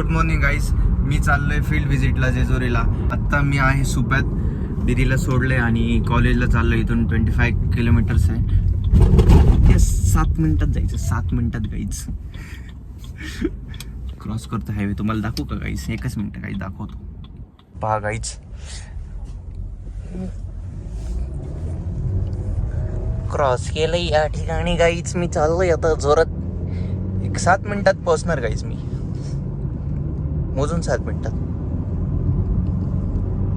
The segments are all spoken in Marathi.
Good morning guys. मी चाललोय फील्ड व्हिजिटला जेजुरीला. आत्ता मी आहे सुप्यात, दिदीला सोडलंय आणि कॉलेजला चाललोय. इथून 25 किलोमीटर्स आहे. 7 मिनिटात जायचं, 7 मिनिटात गाईज. क्रॉस करतो हायवे. तुम्हाला दाखवू का गाईज? 1 मिनिट गाईज दाखवतो. पहा गाईज, क्रॉस केलंय या ठिकाणी गाईज. मी चाललोय आता जोरात. 7 मिनिटात पोहोचणार गाईज मी. मोजून 7 मिनिटात.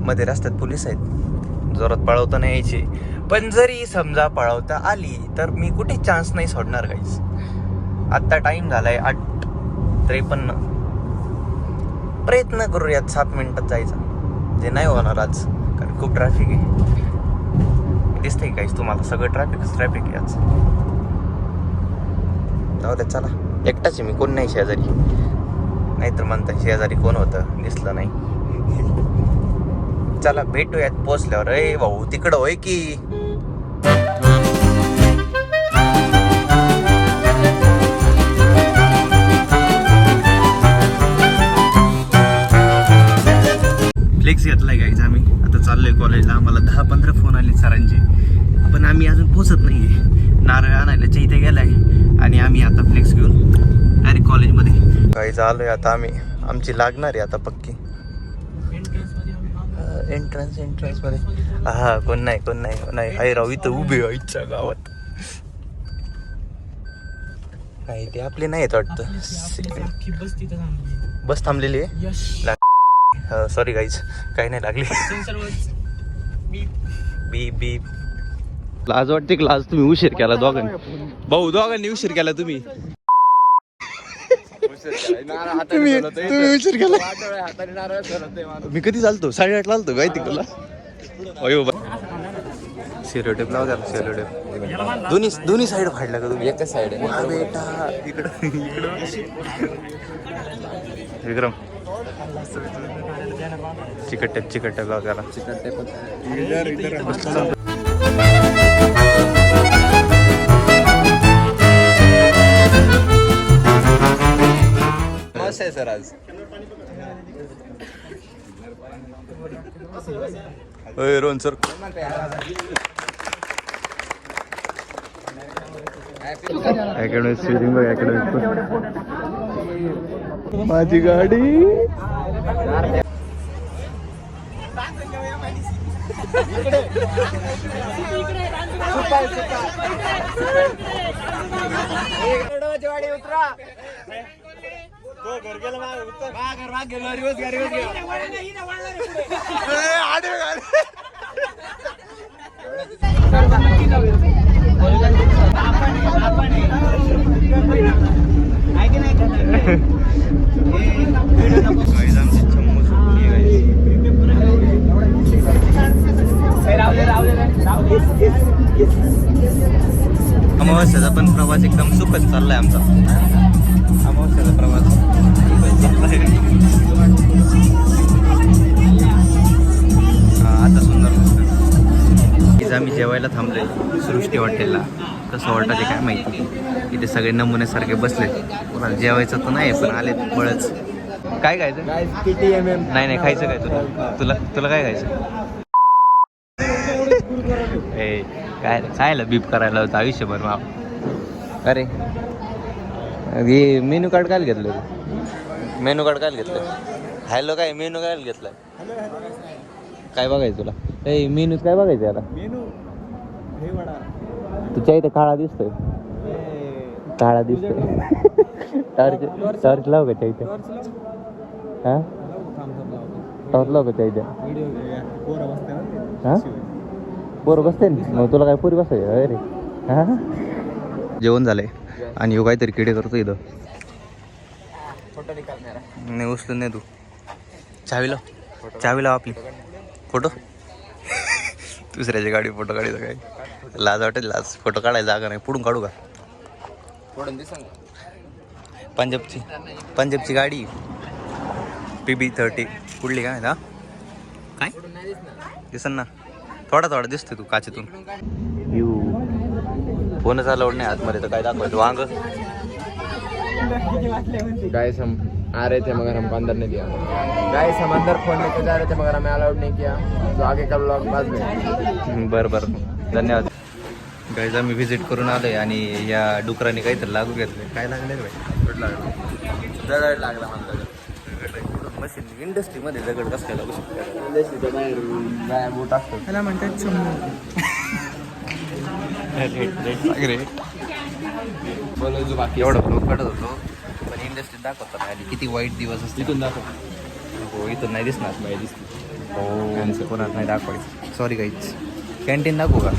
मध्ये रस्त्यात पोलीस आहेत, जोरात पळवता नाही यायचे. पण जरी समजा पळवता आली तर मी कुठे चान्स नाही सोडणार गाईज. आत्ता टाइम झालाय 8:53. प्रयत्न करूयात 7 मिनिटात जायचा. जे नाही होणार आज, कारण खूप ट्रॅफिक आहे. दिसतंय गाईज तुम्हाला सगळं ट्रॅफिक आहे आज. जाऊ दे, चला. एकटाच आहे मी, कोण नाही शेजारी. नाहीतर म्हणता शेजारी कोण होतं, दिसलं नाही. चला भेटूयात पोचल्यावर. अरे भाऊ तिकडं होय की. फ्लेक्स घेतलाय गाईज आम्ही. आता चाललोय कॉलेजला. आम्हाला 10-15 फोन आले सरांचे, पण आम्ही अजून पोचत नाहीये. नारळ आणायला इथे गेलाय आणि आम्ही आता फ्लेक्स घेऊन डायरेक्ट कॉलेजमध्ये गाईज आलोय. आता आमची लागणार आहे आता पक्की. एंट्रन्स मध्ये. हा, कोण नाही. आई राव इथं उभे आईच्या गावात. नाही ते आपले नाहीत वाटतं. बस थांबलेली आहे. सॉरी गाईज, काही नाही लागली. बी लाज वाटते की लाज? तुम्ही उशीर केला दोघांनी. भाऊ दोघांनी उशीर केला तुम्ही. तुम्ही उशीर केला. मी कधी चालतो? 8:30 चालतो काय तिकडला. अयो सेलोटेप लाव जरा. सेलोटेप दोन्ही साईड फाडला का तुम्ही? एकच साईड बेटा. इकडं विक्रम चिकट टेप लाव जरा. आहे सर आज. रोहन सर अकॅडमी स्टीरिंग बघ. अकॅडमी माझी गाडी. अमावस्याचा पण प्रवास एकदम सुखद चाललाय आमचा. अमावस्याचा प्रवास आता सुंदर. आम्ही जेवायला थांबलोय सृष्टी हॉटेलला. कसं हॉटेल काय माहिती. इथे सगळे नमुन्यासारखे बसले. कोणाला जेवायचं तर नाही, पण आले बळच. काय खायचं? नाही खायचं काय तुला काय खायचं? काय खायला बीप करायला होतं आयुष्यभर माप. अरे हे मेनू कार्ड काय घेतलं? हॅलो काय मेनू काय घेतलं? काय बघायचं तुला? मेनू काय बघायचं आता? तुझ्या इथे काळा दिसतोय. टॉर्च लाव का इथे? हा, टॉर्च लाव का इथे? हा, पोरं बसते ना. मग तुला काय पोरी बसायचं? अरे हा. जेवण झालंय आणि ह्यो काहीतरी किडे करतो इथं. नाही उचलून नाही तू. चावी लाव आपली. फोटो दुसऱ्याची गाडी फोटो काढायचा काय लाज वाटेल? लाज फोटो काढायला जागा नाही. पुढून काढू का? पंजाबची गाडी PB30 पुढली काय ना? काय दिसन ना? थोडा दिसतोय तू काचेतून. फोनच अलाउड नाही आतमध्ये तर काय दाखवायचं? वांग गाइस हम आ रहे थे मगर हमको अंदर नहीं दिया। गाइस हम अंदर फोन लेके जा रहे थे मगर हमें अलाउड नहीं किया, तो आगे का ब्लॉग बाद में। बरं धन्यवाद गाईज. आम्ही व्हिजिट करून आलोय आणि या डुकराने काहीतरी लागू घेतलंय. काय लागले भाई? दगड लागला म्हणतात. मशीन इंडस्ट्रीमध्ये दगड कसं काय लागू शकतो? इंडस्ट्रीच्या बाहेर बाया बोट असतात त्याला म्हणतात चम्मू. बोलो जो बाकी एवढं ब्लॉग काढत होतो पण इंडस्ट्रीत दाखवतात आधी किती वाईट दिवस असते. इथून दाखव. हो इथून नाही दिसणार. बाई दिसते. हो कोणाला नाही दाखवायचं. Sorry guys. कॅन्टीन दाखवू का?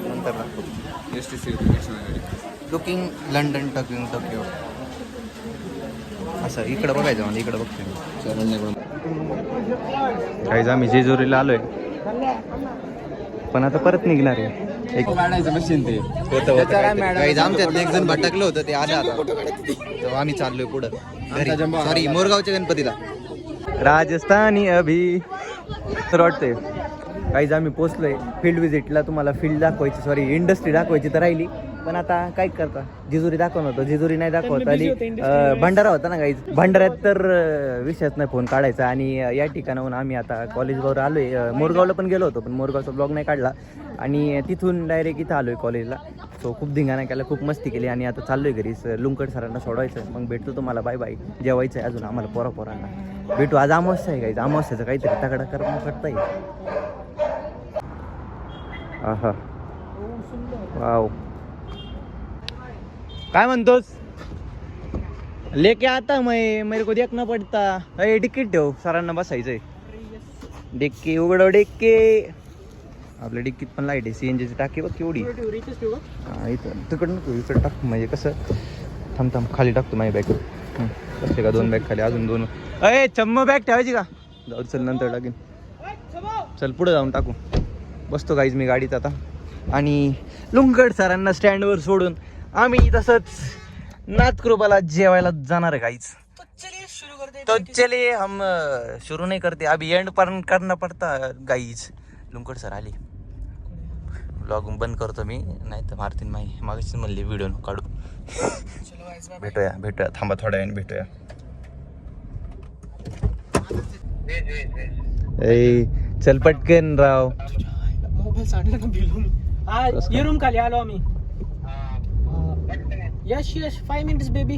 नंतर दाखवू. लुकिंग लंडन टोकियो असं इकडं बघायचं म्हणजे इकडं बघतोय. गाईज आम्ही जेजुरीला आलोय पण आता परत निघणार आहे. एक काढायचं मशीन ते गाईज आमच्यात एक जण भटकलं होतं ते आलं आता. तर आम्ही चाललोय पुढं घरी. सॉरी मोरगावच्या गणपतीला. राजस्थानी अभि तर वाटतंय गाईज आम्ही पोचलोय. फील्ड विजिटला तुम्हाला फील्ड दाखवायची सॉरी इंडस्ट्री दाखवायची तर राहिली पण आता काय करता. जेजुरी दाखवणं होतं जेजुरी नाही दाखवत आली. भंडारा होता ना गाईज. भंडाऱ्यात तर विषयच नाही फोन काढायचा. आणि या ठिकाणाहून आम्ही आता कॉलेजवर आलोय. मोरगावला पण गेलो होतो पण मोरगावचा ब्लॉग नाही काढला आणि तिथून डायरेक्ट इथं आलोय कॉलेजला. सो खूप धिंगाणा केला खूप मस्ती केली आणि आता चाललोय घरी. लुंकड सरांना सोडवायचं मग भेटतो तुम्हाला. Bye bye. जेवायचं आहे अजून आम्हाला पोरांना. भेटू. आज अमावस्या आहे गाईज. अमावस्याचं काहीतरी तगडा करता येईल. आहा वाव. काय म्हणतोस? लेके आता मेरे को देखना पडता. अरे तिकीट ठेव सरांना बसायचंय. Dicky उघडव dicky. आपल्या डिक्कीत पण लाईट आहे. सीएनजीची टाकी बघ केवढी. हा इथं तिकडं नको इकडं टाक म्हणजे कसं. थांब खाली टाकतो माझी बॅग. बसले का 2 बॅग खाली अजून 2. अय चम्म बॅग ठेवायची का? जाऊ चल नंतर टाकीन. चल पुढे जाऊन टाकू. बसतो गाईज मी गाडीत आता आणि लुंकड सरांना स्टँडवर सोडून आम्ही तसंच नाथकृपाला जेवायला जाणार आहे गाईज. तो चलिए हम शुरू नहीं करते अभी एंड पर करना पड़ता गाईज. लुंकड सर आली. ब्लॉग बंद करतो मी नाही तर मारतीन माही. मागाशी म्हणली व्हिडिओ नको काढू. भेटूया थांबा थोड्या वेळाने भेटूया. ए चल पटकन राव. मोबाईल सांडला ना बिलून. हा ये रूम खाली आलो आम्ही. Yes 5 minutes baby.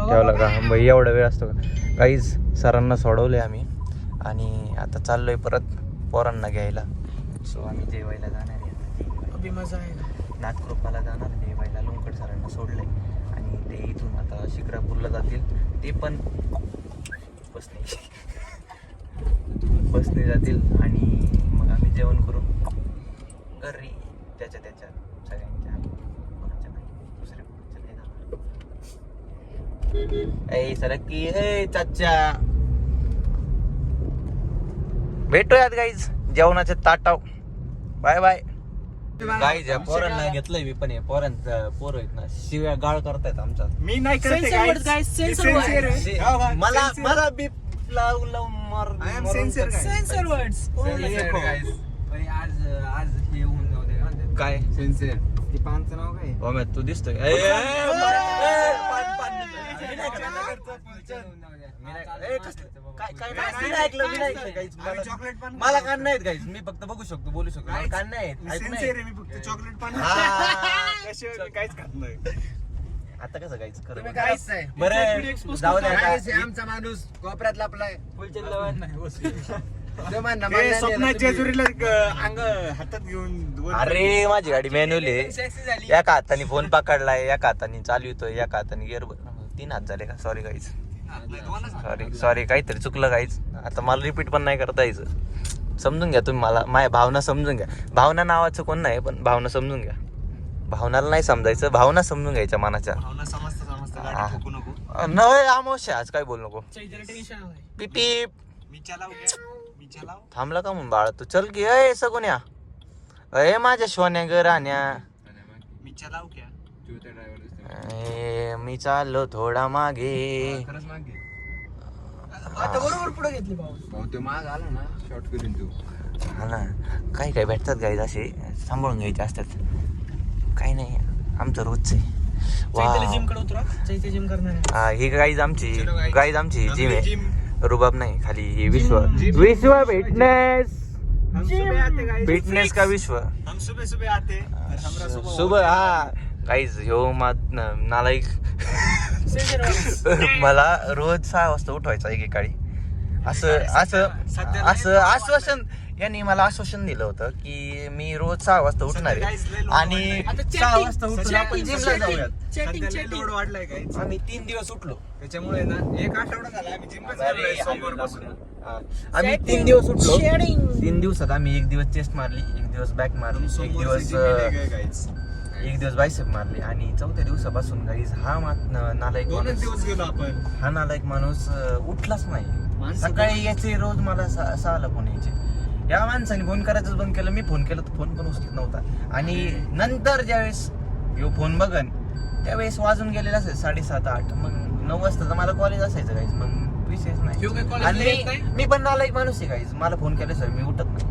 ठेवला का भाई एवढा वेळ असतो का? काहीच सरांना सोडवले आम्ही आणि आता चाललोय परत पोरांना घ्यायला. सो आम्ही जेवायला जाणार आहे. अभी मजा आहे. नाथकृपाला जाणार जेवायला. लुंकड सरांना सोडलंय आणि ते इथून आता शिक्रापूरला जातील. ते पण बसने जातील आणि मग आम्ही जेवण करू घरी त्याच्या सगळ्यांच्या कोणाच्या नाही दुसऱ्या कोणाच्या नाही. ए सरकी हे चाचा. भेटूयात गाईज जेवणाचे ताटाव. Bye bye guys. या पोरांना घेतलंय मी पण. पोरांचं पोर आहेत ना शिव्या गाळ करतायत आमच्या. मी नाही करते मला बीप लावून मार. I am censor words. आज हे होऊन जाऊ दे काय सेन्सर. ती पानचं नाव काय? ओमे तू दिसतोय. मला कान नाहीत गाईज. मी फक्त बघू शकतो बोलू शकतो. मला कान नाहीत. चॉकलेट पान काहीच खात नाही. आता कसं गाईज कर बरं जाऊ द्या. आमचा माणूस कोपऱ्यात लपलाय. स्वप्नात जेजुरीला अंग हातात घेऊन. अरे माझी गाडी मॅन्युअल आहे. एका हाताने फोन पकडलाय एका हाताने चालवतोय एका हाताने गिअर. 3 हात झाले का? Sorry guys. सॉरी काहीतरी चुकलं गाईज. आता मला रिपीट पण नाही करता यायचं. समजून घ्या तुम्ही मला. माझ्या भावना समजून घ्या. भावना नावाचं कोण नाही पण भावना समजून घ्या. भावनाला नाही समजायचं. भावना समजून घ्यायच्या मनाच्या. नव्हे अमावस्या आज काय बोल नको. पिपीप थांबला का म्हणून बाळा तू. चल की अय सगुन्या. अय माझ्या सोन्या ग राण्या. मी चाललो थोडा मागे. आता बरोबर पुढे घेतली भाऊ. तो माग आला ना शॉर्ट करून तू. हा ना, काही काही भेटतात गाईज असे सांभाळून घ्यायचे असतात. काही नाही, आमचं रोजचं आहे. जिम कडे उतरा, चैत्य जिम करणार आहे. हा, ही गाईज आमची जिम आहे. रुबाब नाही, खाली हे विश्व फिटनेस. फिटनेस का विश्व. हम सुबह सुबह आते सुबह. हा गाईज, ह्यो नालायक मला रोज 6 वाजता उठवायचा एकेकाळी. असं आश्वासन यांनी मला आश्वासन दिलं होतं की मी रोज 6 वाजता उठणार आहे आणि 6 वाजता उठून आपण जिमला जाऊयात. लोड वाढलाय काय. आम्ही 3 दिवस उठलो. त्याच्यामुळे ना 1 आठवडा झाला आम्ही जिमला सोमवारपासून. आम्ही 3 दिवस उठलो. 3 दिवसात आम्ही 1 दिवस चेस्ट मारली, 1 दिवस बॅक मारली, एक दिवस बायसेप मारली आणि 4थ्या दिवसापासून गाईज हा नालायक माणूस उठलाच नाही. सकाळी याचे रोज मला 6ला फोन यायचे. या माणसाने फोन करायचं बंद केलं. मी फोन केला तर फोन पण उचलत नव्हता. आणि नंतर ज्यावेळेस ह्यो फोन बघन त्यावेळेस वाजून गेलेला असेल 7:30-8. मग 9 वाजता तर मला कॉलेज असायचं गाईज. मग विषयच नाही. आणि मी पण नालायक माणूस आहे गाईज. मला फोन केल्याशिवाय मी उठत नाही.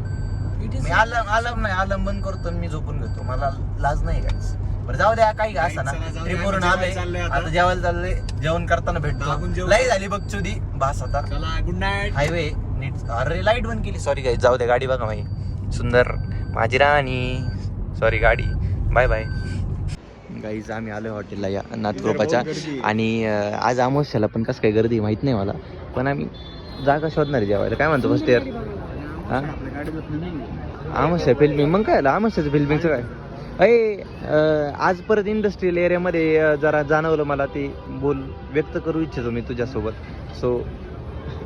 मी आलम बंद करतो आणि मी झोपून घेतो. मला लाज नाही गाईज. बरं जाऊ द्या, काही असा ना ट्रिपवरून आलोय आता, जेवायला चाललंय. जेवण करताना भेटतो. लाईट झाली बघ चुदी बास. आता गुड नाईट. हायवे नीट. अरे लाईट बंद केली. सॉरी गाईज, जाऊ द्या. गाडी बघा माही सुंदर माझी राणी. सॉरी गाडी. Bye bye guys. आम्ही आलोय हॉटेलला या नाथकृपाच्या. आणि आज अमावस्याला पण कसं काही गर्दी माहित नाही मला, पण आम्ही जागा शोधणार आहे जेवायला. काय म्हणतो फर्स्ट इयर? हा, अमावस्या फिल्मिंग. मग काय अमावस्याचं फिल्मिंगचं काय? आज परत इंडस्ट्रियल एरियामध्ये जरा जाणवलं मला. ते व्यक्त करू इच्छितो मी तुझ्यासोबत. सो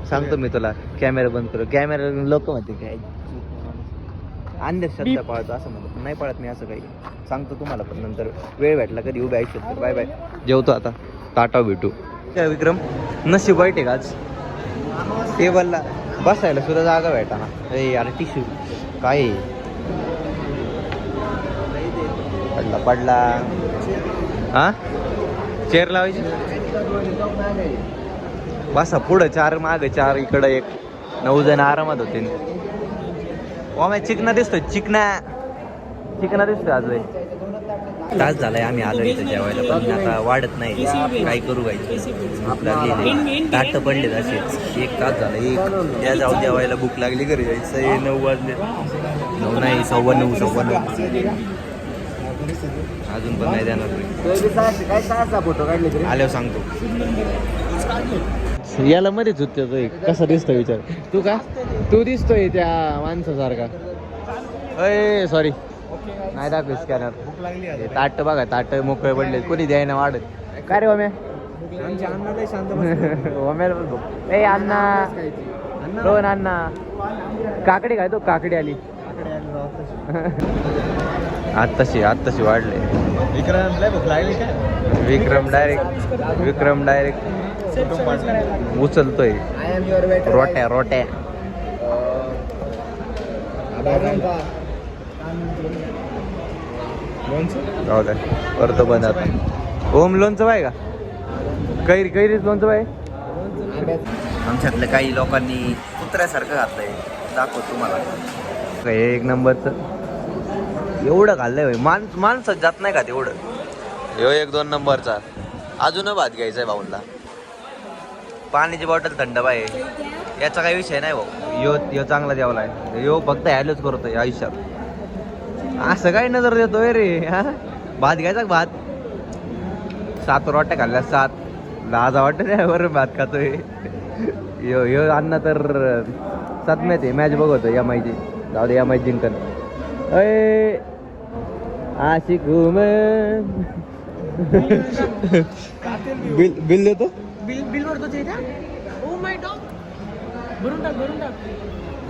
सांगतो मी तुला, कॅमेरा बंद करू. कॅमेरा लोक म्हणते काय अंधश्रद्धा शब्द पाळतो असं म्हणतो. नाही पाळत मी असं काही. सांगतो तुम्हाला पण नंतर वेळ भेटला कधी उभे आयुष्यात. Bye bye. जेवतो आता. टाटा भेटू. काय विक्रम, नशीब वाईट आहे का आज? टेबलला बसायला सुद्धा जागा भेटा ना. अरे टिश्यू काय पडला. हा, चेअर लावायची. बसा पुढं 4, माग 4, इकडं 1. 9 जण आरामात होते. चिकना दिसतोय. चिकना दिसतोय आज. तास झालाय आम्ही आलो इथं जेवायला, पण आता वाढत नाही. काय करू गायचं आपल्याला ताट पडले असेच. 1 तास झाला. या जाऊ जेवायला. भूक लागली घरी जायचं. 9 वाजले. 9 नाही, 9:15. अजून पण नाही देणार. फोटो काढले आल्यावर सांगतो. याला मध्येच होते. कसा दिसतोय विचार. तू दिसतोय त्या माणसासारखा. अय सॉरी, नाही दाखव स्कॅनर. ताट बघा, ताट मोकळे पडले. कोणी द्यायना वाढत. काय रे ओम्या? ओम्याला बोल. ए अण्णा, रोहन अण्णा, काकडी खाय तो. काकडी आली आत्ताशी वाढले. विक्रम डायरेक्ट उचलतोय. रोट्या करतो बंद आता. ओम लोणचं पाय का? कैरीच लोणचं पाय. आमच्यातल्या काही लोकांनी कुत्र्यासारखं घातलंय. दाखवतो तुम्हाला. एक नंबरचं एवढं घाललंय. माणसं जात नाही का तेवढं. ह्यो 1-2 नंबरचा. अजून भात घ्यायचाय भाऊला. पाण्याची बॉटल थंड बाय. याचा काही विषय नाही भाऊ. यो चांगला जेवलाय. यो फक्त हॅलोच करतोय आयुष्यात. असं काय नजर देतोय रे. हा, भात घ्यायचा. भात 7 रोट्या खाल्ल्या. 7 10 वाटत नाही बरं भात खातोय. यो अण्णा तर 7 मॅच आहे. मॅच बघतोय या माहिती. जाऊ दे, या माहिती जिंकन. अय आशिक बिल देतो. बिल भरतो ते का? Oh my dog. भरून टाक.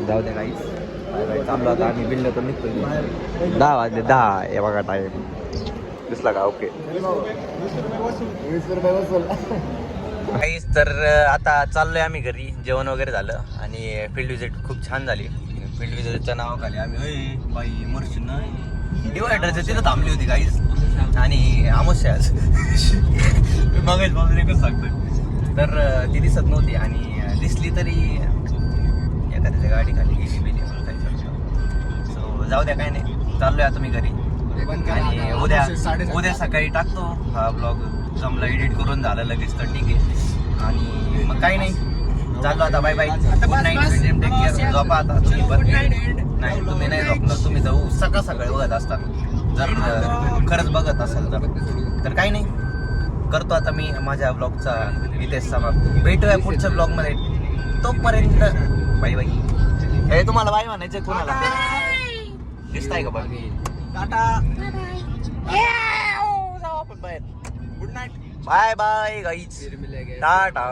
जाऊ दे काहीच. चाललो आता आम्ही. बिल देतो, निघतो. 10 वाजले. 10 हे बघा टाईम दिसला का? ओके. 20 रुपये वसूल. काहीच. तर आता चाललोय आम्ही घरी. जेवण वगैरे झालं आणि फील्ड विजिट खूप छान झाली. फील्ड विजिटच्या नावाखाली आम्ही बाई मर्शन डिवायडरच्या तिथं थांबली होती काहीच. आणि अमावस्या मी बघायच बाबा सांगतोय. तर ती दिसत नव्हती आणि दिसली तरी एखाद्याच्या गाडी खाली गेली. जाऊ द्या काय नाही, चाललोय आता मी घरी. आणि उद्या सकाळी टाकतो हा ब्लॉग. जमला एडिट करून झालं लगेच तर ठीक आहे. आणि मग काही नाही, चाललो आता. Bye bye, good night, take care. झोपा आता तुम्ही पण. नाही तुम्ही नाही झोपणार, तुम्ही तर सकाळ सकाळी बघत असता. जर खरंच बघत असाल तर काही नाही, करतो आता मी माझ्या ब्लॉगचा इथेच समाप्त. भेटूया पुढच्या ब्लॉगमध्ये. तोपर्यंत बाय बाय. हे तुम्हाला बाय म्हणायचं कोणाला दिसताय का बघ? टाटा. जाऊ आपण बाहेर. Good night, bye bye guys, Tata.